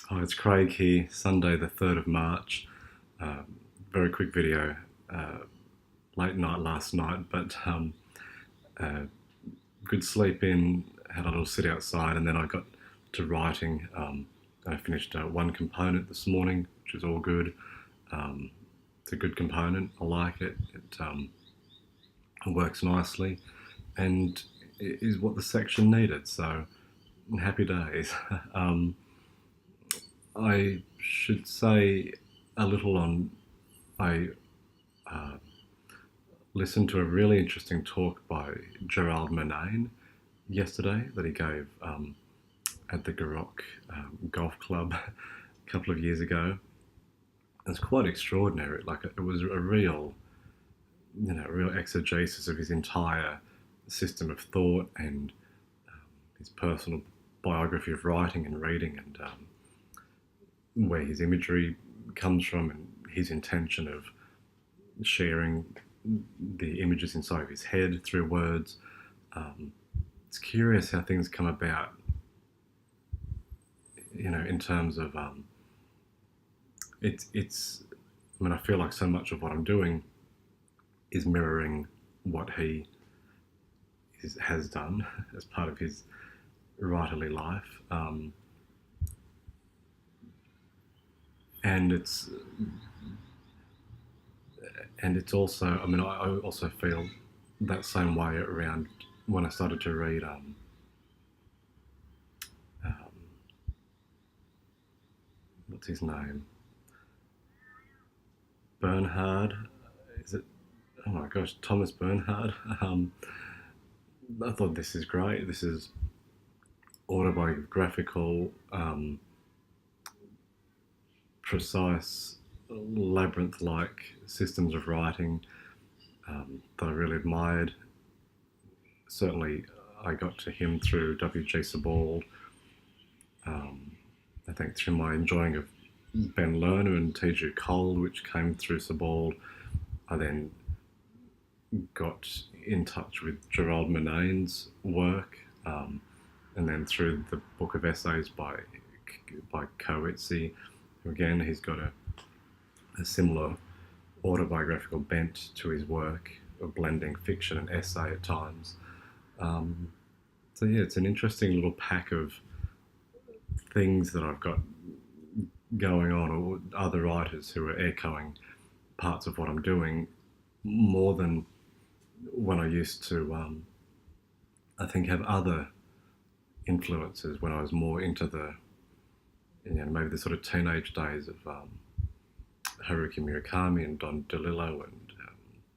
Hi, it's Craig here, Sunday the 3rd of March. Uh, Very quick video, late night last night, but uh, good sleep in, had a little sit outside, and then I got to writing. I finished one component this morning, which is all good. It's a good component, I like it. It works nicely, and it is what the section needed, so happy days. I should say a little on. I uh, listened to a really interesting talk by Gerald Murnane yesterday that he gave at the Garrock Golf Club a couple of years ago. It's quite extraordinary. Like it was a real, real exegesis of his entire system of thought and his personal biography of writing and reading and where his imagery comes from and his intention of sharing the images inside of his head through words. It's curious how things come about, in terms of it's. I mean, I feel like so much of what I'm doing is mirroring what he has done as part of his writerly life, and it's also. I mean, I also feel that same way around when I started to read um, what's his name, Bernhard. Is it? Oh my gosh, Thomas Bernhard. I thought this is great. This is autobiographical, precise, labyrinth-like systems of writing that I really admired. Certainly, I got to him through W.G. Sebald. I think through my enjoying of Ben Lerner and T.G. Cole, which came through Sebald, I then got in touch with Gerald Murnane's work, and then through the book of essays by Coetzee, who again he's got a similar autobiographical bent to his work of blending fiction and essay at times. So yeah, it's an interesting little pack of things that I've got going on, or other writers who are echoing parts of what I'm doing more than when I used to, I think, have other influences when I was more into the, maybe the sort of teenage days of Haruki Murakami and Don DeLillo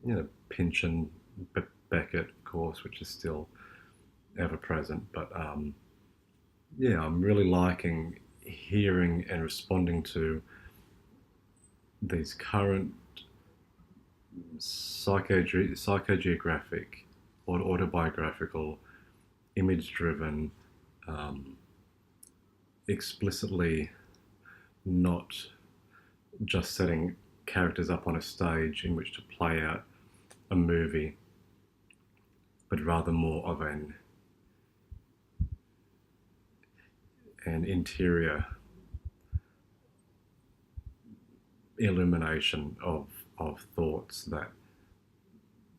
and, Pynchon, Beckett, of course, which is still ever present. But yeah, I'm really liking hearing and responding to these current psychogeographic or autobiographical, image-driven, explicitly not just setting characters up on a stage in which to play out a movie, but rather more of an interior illumination of thoughts that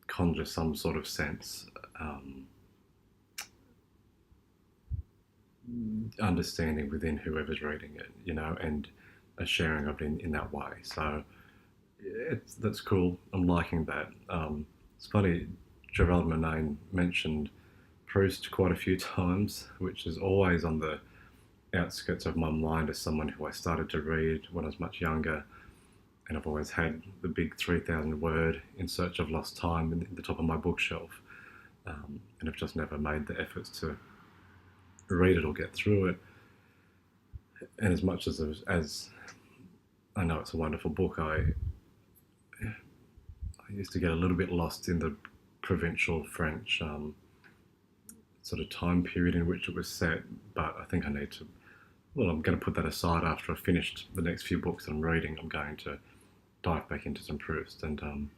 conjure some sort of sense, understanding within whoever's reading it, and a sharing of it in that way. So that's cool. I'm liking that. It's funny, Gerald Murnane mentioned Proust quite a few times, which is always on the outskirts of my mind as someone who I started to read when I was much younger, and I've always had the big 3,000 word In Search of Lost Time in the top of my bookshelf, and I've just never made the efforts to read it or get through it. And as much as I know it's a wonderful book, I used to get a little bit lost in the provincial French sort of time period in which it was set, but I think I need to, well, I'm going to put that aside after I've finished the next few books that I'm reading. I'm going to dive back into some Proust and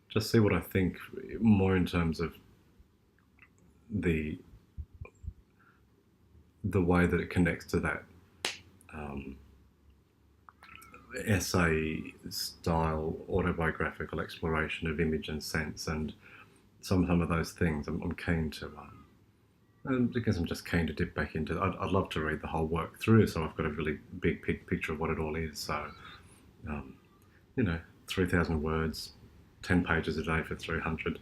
just see what I think more in terms of the way that it connects to that essay style autobiographical exploration of image and sense, and some of those things I'm keen to. I guess I'm just keen to dip back into. I'd love to read the whole work through, so I've got a really big picture of what it all is. So, um, 3,000 words, 10 pages a day for 300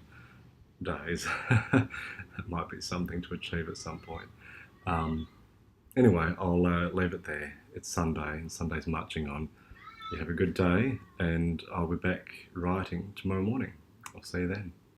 days. That might be something to achieve at some point. Um, anyway, I'll leave it there. It's Sunday, and Sunday's marching on. You have a good day, and I'll be back writing tomorrow morning. I'll see you then.